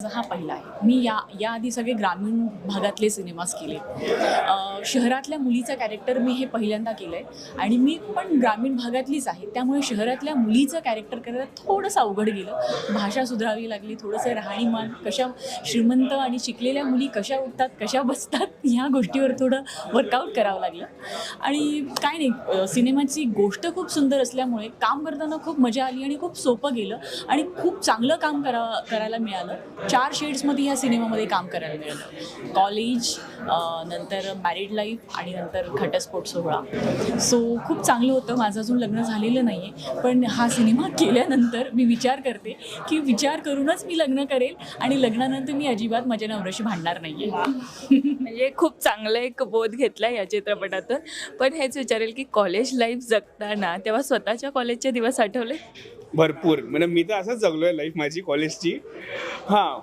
हा पहिला आहे. मी याआधी सगळे ग्रामीण भागातले सिनेमास केले. शहरातल्या मुलीचं कॅरेक्टर मी हे पहिल्यांदा केलं आहे आणि मी पण ग्रामीण भागातलीच आहे. त्यामुळे शहरातल्या मुलीचं कॅरेक्टर करायला थोडंसं अवघड गेलं. भाषा सुधारावी लागली, थोडंसं राहणीमान, कशा श्रीमंत आणि शिकलेल्या मुली कशा उठतात, कशा बसतात, ह्या गोष्टीवर थोडं वर्कआउट करावं लागलं. आणि काय नाही, सिनेमाची गोष्ट खूप सुंदर असल्यामुळे काम करताना खूप मजा आली आणि खूप सोपं गेलं आणि खूप चांगलं काम करायला मिळालं. 4 शेड्समध्ये ह्या सिनेमामध्ये काम करायला मिळालं. कॉलेज, नंतर मॅरिड लाईफ आणि नंतर घटस्फोट सोहळा. सो खूप चांगलं होतं. माझं अजून लग्न झालेलं नाही आहे, पण हा सिनेमा केल्यानंतर मी विचार करते की विचार करूनच मी लग्न करेल आणि लग्नानंतर मी अजिबात माझ्या नवऱ्याशी भांडणार नाही आहे. म्हणजे खूप चांगला एक बोध घेतला या चित्रपटातून. पण हेच विचारेल की कॉलेज लाईफ जगताना तेव्हा स्वतःच्या कॉलेजचे दिवस आठवले? भरपूर. म्हणजे मी तर असंच जगलो आहे लाईफ माझी कॉलेजची. हां,